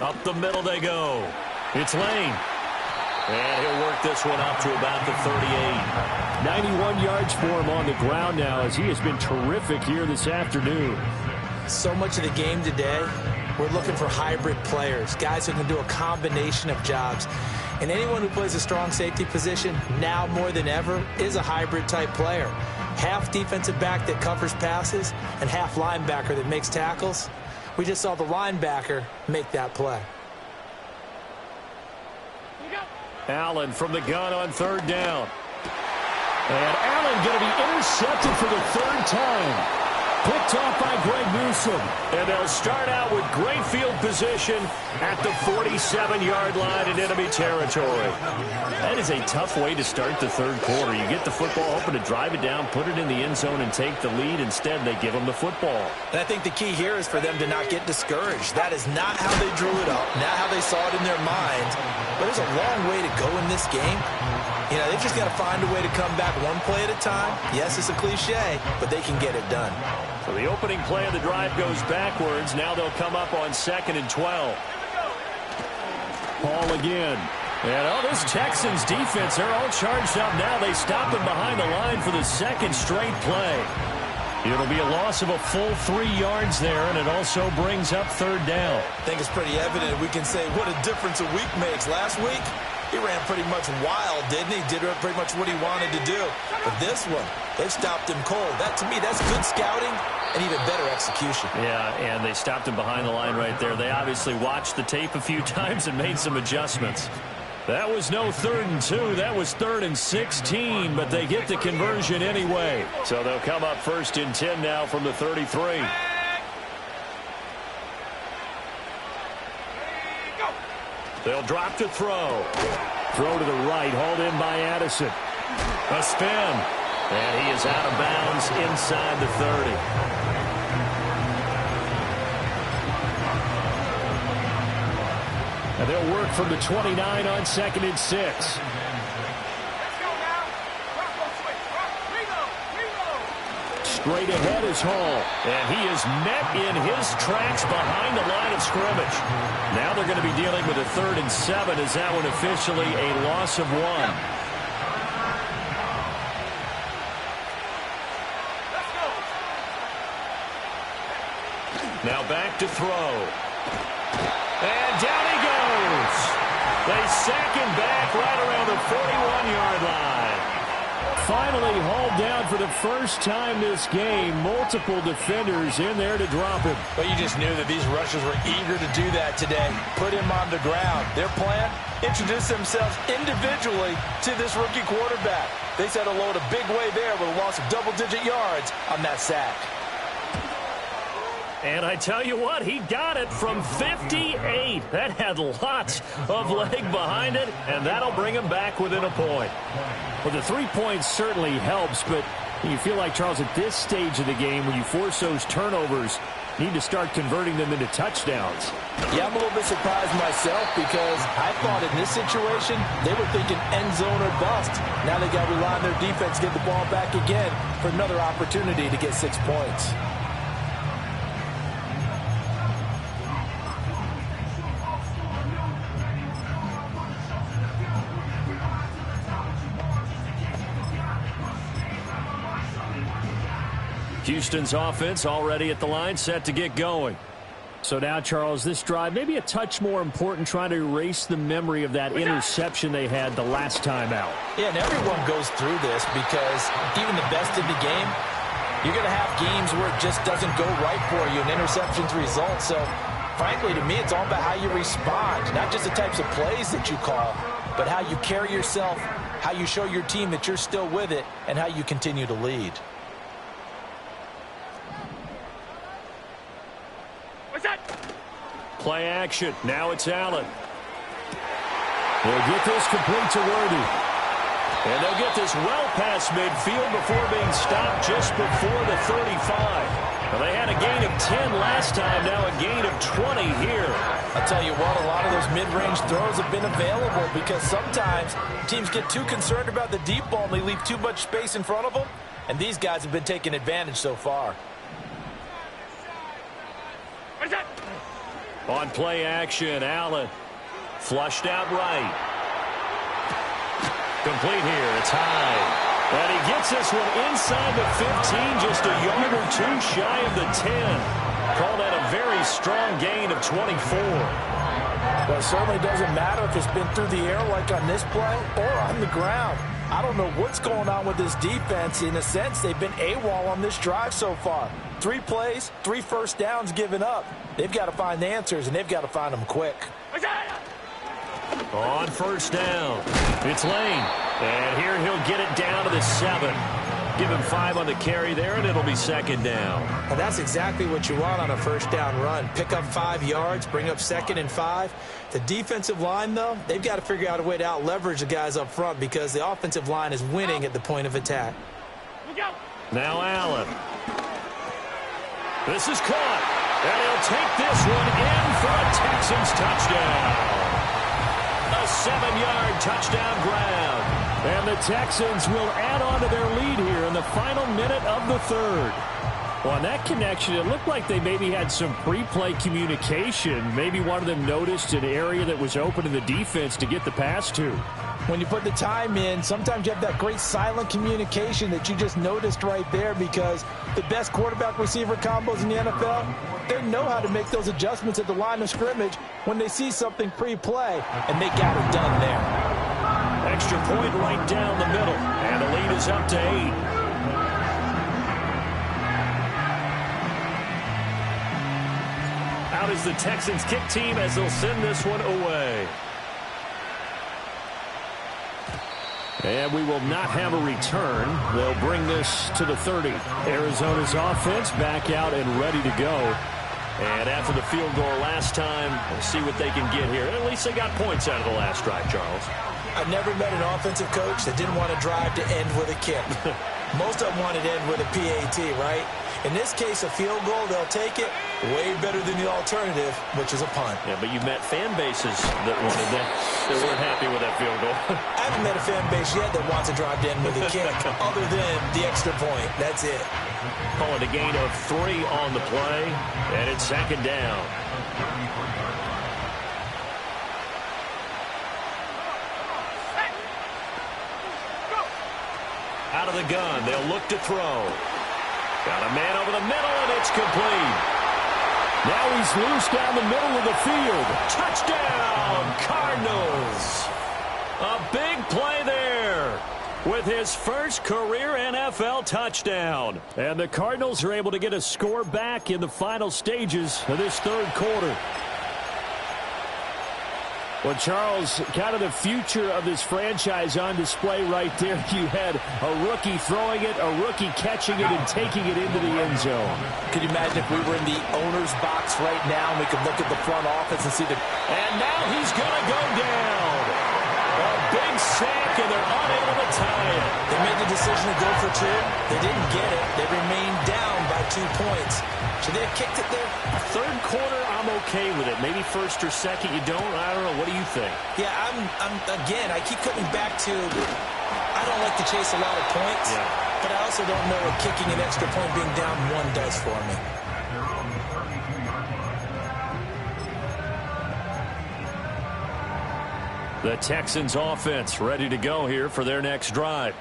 [SPEAKER 5] Up the middle they go. It's Lane. And he'll work this one up to about the 38. 91 yards for him on the ground now as he has been terrific here this afternoon.
[SPEAKER 6] So much of the game today, we're looking for hybrid players, guys who can do a combination of jobs. And anyone who plays a strong safety position, now more than ever, is a hybrid-type player. Half defensive back that covers passes and half linebacker that makes tackles. We just saw the linebacker make that play.
[SPEAKER 5] Allen from the gun on third down. And Allen going to be intercepted for the third time. Picked off by Greg Newsome. And they'll start out with great field position at the 47-yard line in enemy territory. That is a tough way to start the third quarter. You get the football, hoping to drive it down, put it in the end zone, and take the lead. Instead, they give them the football.
[SPEAKER 6] And I think the key here is for them to not get discouraged. That is not how they drew it up, not how they saw it in their minds. But there's a long way to go in this game. You know, they've just got to find a way to come back one play at a time. Yes, it's a cliche, but they can get it done.
[SPEAKER 5] So the opening play of the drive goes backwards. Now they'll come up on 2nd and 12. Paul again. And this Texans defense, they're all charged up now. They stop him behind the line for the second straight play. It'll be a loss of a full 3 yards there, and it also brings up third down.
[SPEAKER 6] I think it's pretty evident. We can say what a difference a week makes. Last week, he ran pretty much wild, didn't he? Did pretty much what he wanted to do. But this one, they stopped him cold. That, to me, that's good scouting and even better execution.
[SPEAKER 5] Yeah, and they stopped him behind the line right there. They obviously watched the tape a few times and made some adjustments. That was no 3rd and 2. That was 3rd and 16, but they get the conversion anyway. So they'll come up 1st and 10 now from the 33. They'll drop to throw. Throw to the right, hauled in by Addison. A spin. And he is out of bounds inside the 30. And they'll work from the 29 on 2nd and 6. Straight ahead is Hall. And he is met in his tracks behind the line of scrimmage. Now they're going to be dealing with a 3rd and 7. Is that one officially a loss of 1? Now back to throw. And down he goes. They sack him back right around the 41-yard line. Finally hauled down for the first time this game. Multiple defenders in there to drop him.
[SPEAKER 6] But you just knew that these rushers were eager to do that today. Put him on the ground. Their plan, introduce themselves individually to this rookie quarterback. They said hello in a big way there with a loss of double-digit yards on that sack.
[SPEAKER 5] And I tell you what, he got it from 58. That had lots of leg behind it, and that'll bring him back within a point. Well, the 3 points certainly helps, but you feel like, Charles, at this stage of the game, when you force those turnovers, you need to start converting them into touchdowns.
[SPEAKER 6] Yeah, I'm a little bit surprised myself because I thought in this situation, they were thinking end zone or bust. Now they got to rely on their defense, get the ball back again for another opportunity to get 6 points.
[SPEAKER 5] Houston's offense already at the line, set to get going. So now, Charles, this drive maybe a touch more important, trying to erase the memory of that interception they had the last time out.
[SPEAKER 6] Yeah, and everyone goes through this because even the best in the game, you're going to have games where it just doesn't go right for you, and interceptions result. So, frankly, to me, it's all about how you respond, not just the types of plays that you call, but how you carry yourself, how you show your team that you're still with it, and how you continue to lead.
[SPEAKER 5] Play action. Now it's Allen. They'll get this complete to Worthy. And they'll get this well past midfield before being stopped just before the 35. Well, they had a gain of 10 last time, now a gain of 20 here.
[SPEAKER 6] I'll tell you what, a lot of those mid-range throws have been available because sometimes teams get too concerned about the deep ball and they leave too much space in front of them. And these guys have been taking advantage so far.
[SPEAKER 5] On play action, Allen flushed out right. Complete here, it's high. And he gets this one inside the 15, just a yard or two shy of the 10. Call that a very strong gain of 24.
[SPEAKER 6] Well, it certainly doesn't matter if it's been through the air like on this play or on the ground. I don't know what's going on with this defense. In a sense, they've been AWOL on this drive so far. 3 plays, 3 first downs given up. They've got to find the answers, and they've got to find them quick.
[SPEAKER 5] On first down, it's Lane. And here he'll get it down to the 7. Give him 5 on the carry there, and it'll be second down.
[SPEAKER 6] And that's exactly what you want on a first down run. Pick up 5 yards, bring up 2nd and 5. The defensive line, though, they've got to figure out a way to out-leverage the guys up front because the offensive line is winning at the point of attack.
[SPEAKER 5] Now Allen. This is caught. And he'll take this one in for a Texans touchdown. A 7-yard touchdown grab.
[SPEAKER 7] And the Texans will add on to their lead here in the final minute of the 3rd. Well, on that connection, it looked like they maybe had some pre-play communication. Maybe one of them noticed an area that was open in the defense to get the pass to.
[SPEAKER 6] When you put the time in, sometimes you have that great silent communication that you just noticed right there because the best quarterback-receiver combos in the NFL, they know how to make those adjustments at the line of scrimmage when they see something pre-play, and they got it done there.
[SPEAKER 5] Extra point right down the middle, and the lead is up to 8. Out is the Texans kick team as they'll send this one away. And we will not have a return. They'll bring this to the 30. Arizona's offense back out and ready to go. And after the field goal last time, we'll see what they can get here. At least they got points out of the last drive, Charles.
[SPEAKER 6] I've never met an offensive coach that didn't want to drive to end with a kick. Most of them wanted to end with a PAT, right? In this case, a field goal, they'll take it way better than the alternative, which is a punt.
[SPEAKER 5] Yeah, but you've met fan bases that wanted that. They weren't happy with that field goal.
[SPEAKER 6] I haven't met a fan base yet that wants to drive to end with a kick other than the extra point. That's it.
[SPEAKER 5] Calling a gain of 3 on the play, and it's second down. Out of the gun, they'll look to throw. Got a man over the middle, and it's complete.
[SPEAKER 7] Now he's loose down the middle of the field.
[SPEAKER 5] Touchdown, Cardinals. A big play there with his first career NFL touchdown.
[SPEAKER 7] And the Cardinals are able to get a score back in the final stages of this 3rd quarter. Well, Charles, kind of the future of this franchise on display right there. You had a rookie throwing it, a rookie catching it, and taking it into the end zone.
[SPEAKER 6] Could you imagine if we were in the owner's box right now and we could look at the front office and see the...
[SPEAKER 5] And now he's going to go down. A big sack, and they're unable to tie it.
[SPEAKER 6] They made the decision to go for 2. They didn't get it. They remained down by 2 points. Should they have kicked it there?
[SPEAKER 5] 3rd quarter, I'm okay with it. Maybe 1st or 2nd, you don't. I don't know. What do you think?
[SPEAKER 6] Yeah, again, I keep coming back to I don't like to chase a lot of points, but I also don't know what kicking an extra point being down 1 does for me.
[SPEAKER 5] The Texans offense ready to go here for their next drive.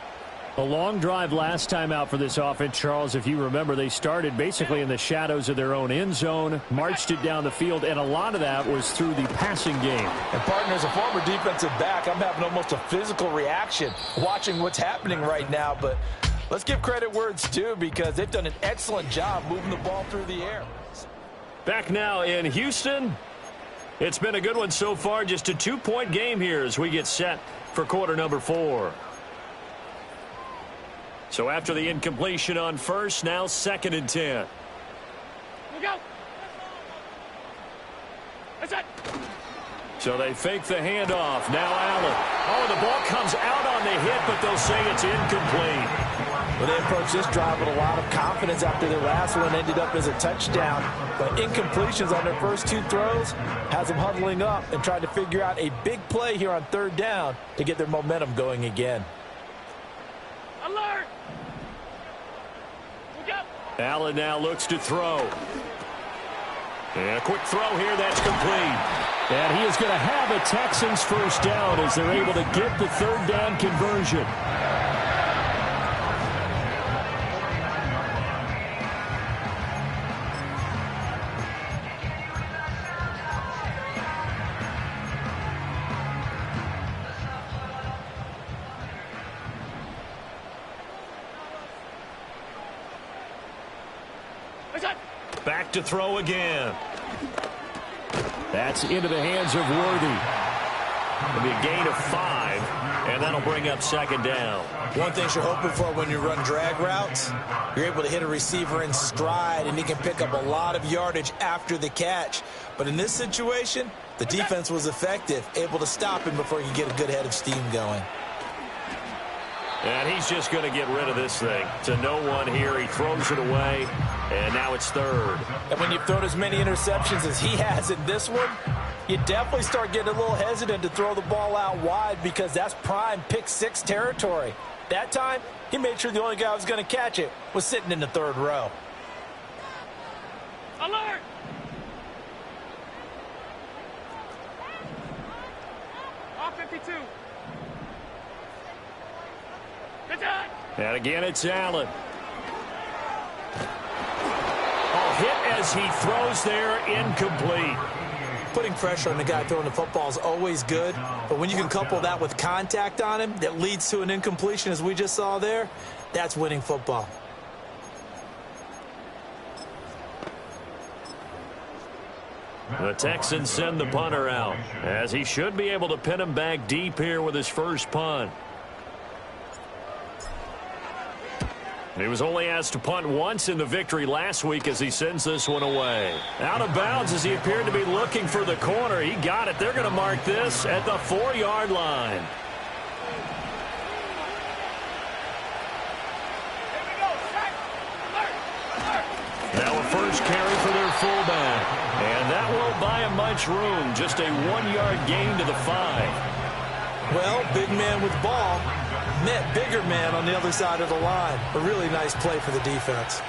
[SPEAKER 7] A long drive last time out for this offense, Charles. If you remember, they started basically in the shadows of their own end zone, marched it down the field, and a lot of that was through the passing game.
[SPEAKER 6] And, partner, as a former defensive back, I'm having almost a physical reaction watching what's happening right now. But let's give credit where it's due because they've done an excellent job moving the ball through the air.
[SPEAKER 5] Back now in Houston. It's been a good one so far. Just a 2-point game here as we get set for quarter number 4. So after the incompletion on first, now 2nd and 10.
[SPEAKER 8] Go. That's it.
[SPEAKER 5] So they fake the handoff. Now Allen. Oh, the ball comes out on the hit, but they'll say it's incomplete.
[SPEAKER 6] Well, they approached this drive with a lot of confidence after their last one ended up as a touchdown. But incompletions on their first 2 throws has them huddling up and trying to figure out a big play here on 3rd down to get their momentum going again.
[SPEAKER 8] Alert.
[SPEAKER 5] Allen now looks to throw. And a quick throw here, that's complete.
[SPEAKER 7] And he is going to have a Texans first down as they're able to get the 3rd down conversion.
[SPEAKER 5] Back to throw again. That's into the hands of Worthy. It'll be a gain of 5, and that'll bring up second down.
[SPEAKER 6] One thing you're hoping for when you run drag routes, you're able to hit a receiver in stride, and he can pick up a lot of yardage after the catch. But in this situation, the defense was effective, able to stop him before he could get a good head of steam going.
[SPEAKER 5] And he's just going to get rid of this thing. To no one here. He throws it away, and now it's third.
[SPEAKER 6] And when you've thrown as many interceptions as he has in this one, you definitely start getting a little hesitant to throw the ball out wide because that's prime pick 6 territory. That time, he made sure the only guy who was going to catch it was sitting in the third row.
[SPEAKER 8] Alert! Off 52.
[SPEAKER 5] And again, it's Allen. Oh, hit as he throws there, incomplete.
[SPEAKER 6] Putting pressure on the guy throwing the football is always good, but when you can couple that with contact on him that leads to an incompletion, as we just saw there, that's winning football.
[SPEAKER 5] The Texans send the punter out, as he should be able to pin him back deep here with his first punt. He was only asked to punt once in the victory last week as he sends this one away. Out of bounds as he appeared to be looking for the corner. He got it. They're going to mark this at the 4-yard line. Now a first carry for their fullback. And that won't buy him much room. Just a 1-yard gain to the 5.
[SPEAKER 6] Well, big man with ball met bigger man on the other side of the line. A really nice play for the defense.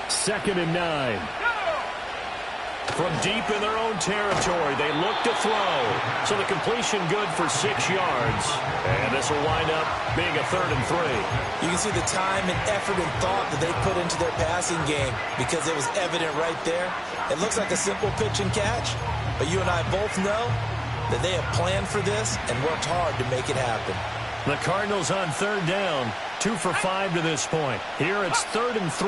[SPEAKER 7] 2nd and 9.
[SPEAKER 5] From deep in their own territory, they look to throw. So the completion good for 6 yards. And this will wind up being a 3rd and 3.
[SPEAKER 6] You can see the time and effort and thought that they put into their passing game because it was evident right there. It looks like a simple pitch and catch, but you and I both know that they have planned for this and worked hard to make it happen.
[SPEAKER 5] The Cardinals on 3rd down, 2 for 5 to this point. Here it's 3rd and 3.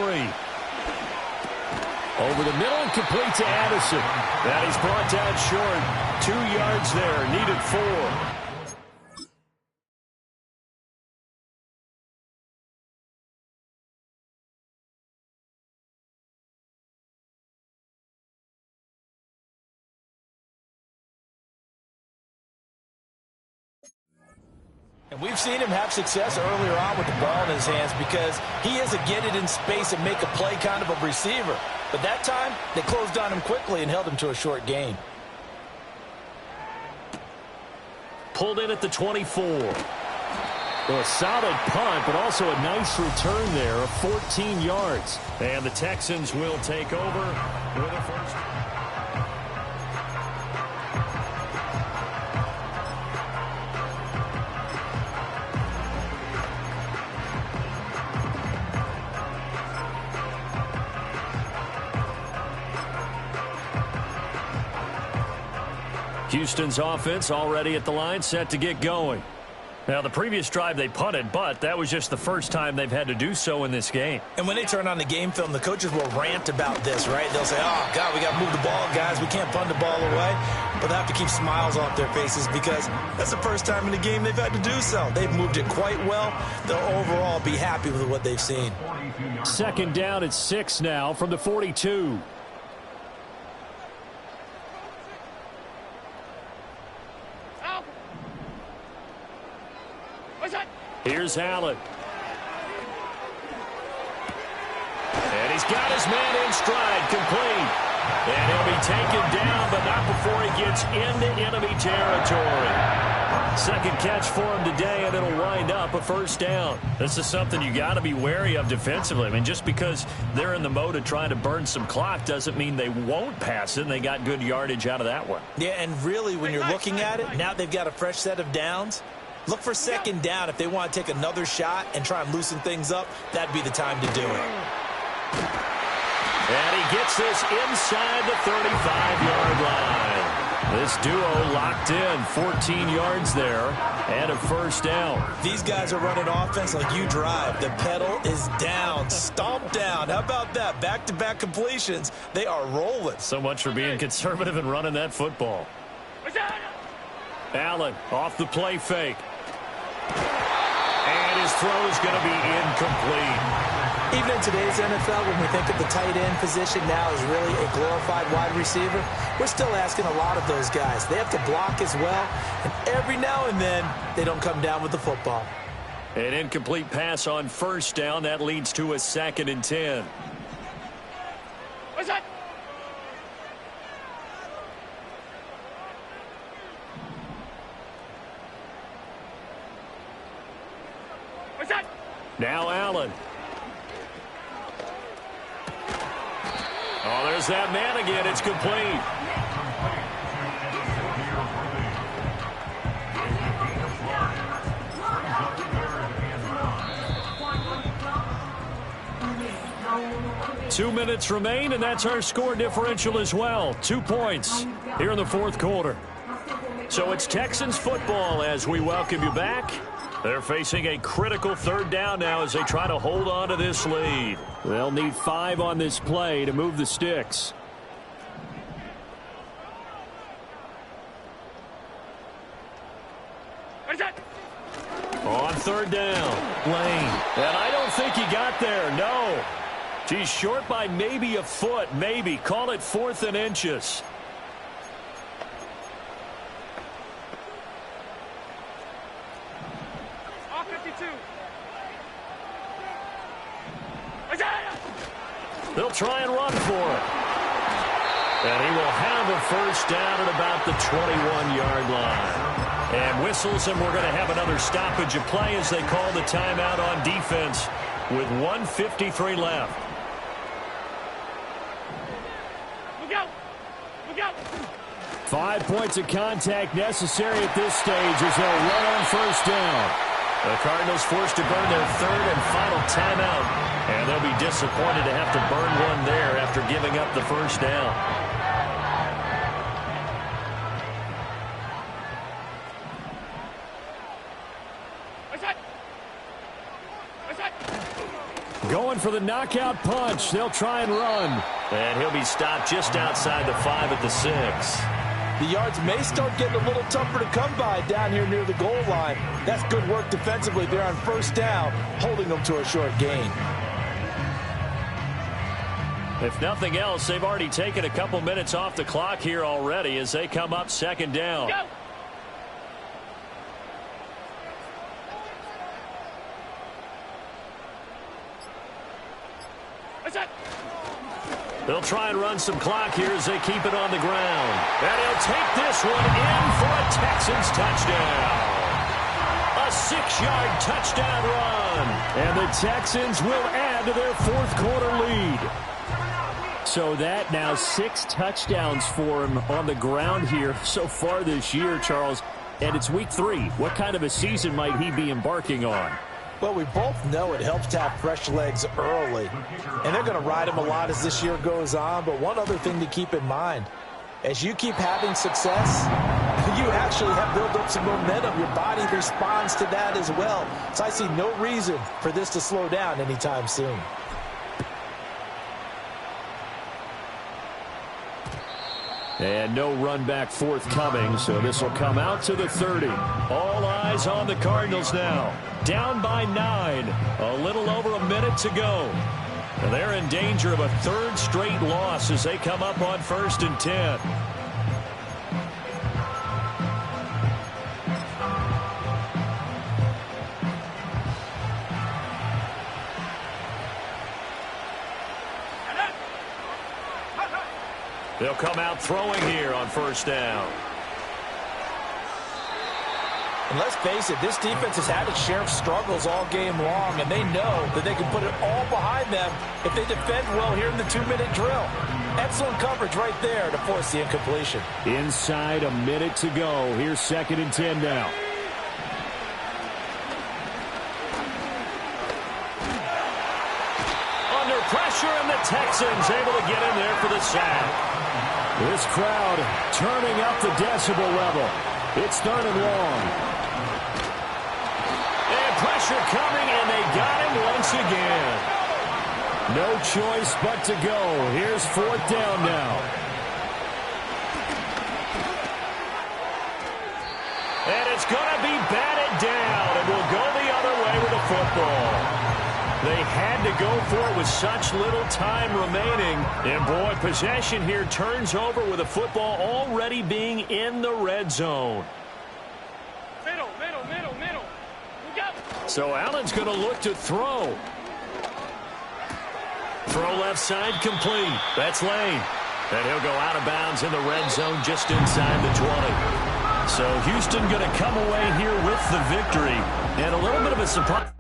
[SPEAKER 5] Over the middle and complete to Addison. That he's brought down short. 2 yards there, needed 4.
[SPEAKER 6] And we've seen him have success earlier on with the ball in his hands because he is a get it in space and make a play kind of a receiver. But that time, they closed on him quickly and held him to a short gain.
[SPEAKER 5] Pulled in at the 24.
[SPEAKER 7] Well, a solid punt, but also a nice return there of 14 yards.
[SPEAKER 5] And the Texans will take over with a first. Houston's offense already at the line, set to get going. Now, the previous drive they punted, but that was just the first time they've had to do so in this game.
[SPEAKER 6] And when they turn on the game film, the coaches will rant about this, right? They'll say, oh, God, we got to move the ball, guys. We can't punt the ball away. But they have to keep smiles off their faces because that's the first time in the game they've had to do so. They've moved it quite well. They'll overall be happy with what they've seen.
[SPEAKER 7] 2nd down at 6 now from the 42.
[SPEAKER 5] Here's Allen. And he's got his man in stride, complete. And he'll be taken down, but not before he gets into enemy territory. Second catch for him today, and it'll wind up a first down. This is something you got to be wary of defensively. I mean, just because they're in the mode of trying to burn some clock doesn't mean they won't pass it, and they got good yardage out of that one.
[SPEAKER 6] Yeah, and really, when you're looking at it, now they've got a fresh set of downs. Look for 2nd down. If they want to take another shot and try and loosen things up, that'd be the time to do it.
[SPEAKER 5] And he gets this inside the 35-yard line. This duo locked in, 14 yards there, and a first down.
[SPEAKER 6] These guys are running offense like you drive. The pedal is down, stomp down. How about that? Back-to-back completions. They are rolling.
[SPEAKER 5] So much for being conservative and running that football. Allen off the play fake. And his throw is going to be incomplete.
[SPEAKER 6] Even in today's NFL, when we think of the tight end position now as really a glorified wide receiver, we're still asking a lot of those guys. They have to block as well, and every now and then, they don't come down with the football.
[SPEAKER 5] An incomplete pass on first down. That leads to a 2nd and 10.
[SPEAKER 8] What's that? What's that?
[SPEAKER 5] Now Allen. Oh, there's that man again. It's complete. Two minutes remain, and that's our score differential as well. 2 points here in the fourth quarter. So it's Texans football as we welcome you back. They're facing a critical 3rd down now as they try to hold on to this lead. They'll need 5 on this play to move the sticks.
[SPEAKER 8] What is that?
[SPEAKER 5] On 3rd down, Lane. And I don't think he got there, no. He's short by maybe a foot, maybe. Call it 4th and inches.
[SPEAKER 8] All 52.
[SPEAKER 5] They'll try and run for it. And he will have a first down at about the 21-yard line. And whistles, and we're going to have another stoppage of play as they call the timeout on defense with 1:53 left.
[SPEAKER 8] Look out! Look out!
[SPEAKER 5] 5 points of contact necessary at this stage as they'll run on first down. The Cardinals forced to burn their 3rd and final timeout, and they'll be disappointed to have to burn one there after giving up the first down. Going for the knockout punch. They'll try and run. And he'll be stopped just outside the 5 at the 6.
[SPEAKER 6] The yards may start getting a little tougher to come by down here near the goal line. That's good work defensively there on first down, holding them to a short gain.
[SPEAKER 5] If nothing else, they've already taken a couple minutes off the clock here already as they come up 2nd down.
[SPEAKER 8] Go!
[SPEAKER 5] They'll try and run some clock here as they keep it on the ground. And he'll take this one in for a Texans touchdown. A 6-yard touchdown run. And the Texans will add to their fourth quarter lead. So that now 6 touchdowns for him on the ground here so far this year, Charles. And it's week 3. What kind of a season might he be embarking on?
[SPEAKER 6] Well, we both know it helps to have fresh legs early. And they're going to ride him a lot as this year goes on. But one other thing to keep in mind, as you keep having success, you actually have built up some momentum. Your body responds to that as well. So I see no reason for this to slow down anytime soon.
[SPEAKER 5] And no run back forthcoming, so this will come out to the 30. All eyes on the Cardinals now. Down by 9. A little over a minute to go. And they're in danger of a 3rd straight loss as they come up on 1st and 10. They'll come out throwing here on 1st down.
[SPEAKER 6] And let's face it, this defense has had its share of struggles all game long, and they know that they can put it all behind them if they defend well here in the 2-minute drill. Excellent coverage right there to force the incompletion.
[SPEAKER 5] Inside a minute to go. Here's 2nd and 10 now. Under pressure, and the Texans able to get in there for the sack.
[SPEAKER 7] This crowd turning up the decibel level. It's 3rd and long. And pressure coming, and they got him once again. No choice but to go. Here's 4th down now. And it's going to be batted down, and we'll go the other way with the football. They had to go for it with such little time remaining. And, boy, possession here turns over with the football already being in the red zone.
[SPEAKER 8] Middle. Look out.
[SPEAKER 7] So Allen's going to look to throw. Throw left side complete. That's Lane. And he'll go out of bounds in the red zone just inside the 20. So Houston going to come away here with the victory. And a little bit of a surprise.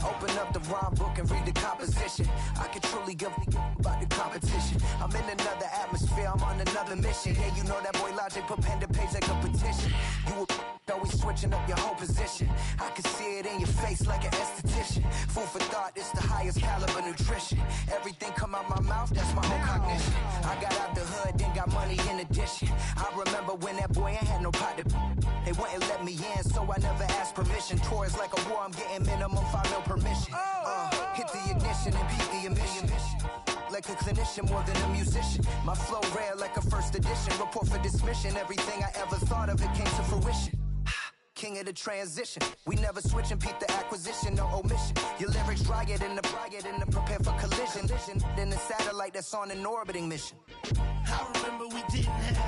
[SPEAKER 1] Open up the rhyme book and read the composition. I can truly give about the competition. I'm in another atmosphere, I'm on another mission. Yeah, you know that boy Logic put pen to page like a petition. You always switching up your whole position. I can see it in your face like an esthetician. Food for thought, it's the highest caliber nutrition. Everything come out my mouth, that's my own cognition. I got out the hood, then got money in addition. I remember when that boy ain't had no pot to. They wouldn't let me in, so I never asked permission. Tours like a war, I'm getting minimum 5 mil permission. Hit the ignition and beat the emission. Like a clinician more than a musician. My flow rare like a first edition. Report for dismission. Everything I ever thought of, it came to fruition. King of the transition. We never switch and peep the acquisition, no omission. Your lyrics dry it in the prepare for collision. In the satellite that's on an orbiting mission.
[SPEAKER 2] I remember we didn't have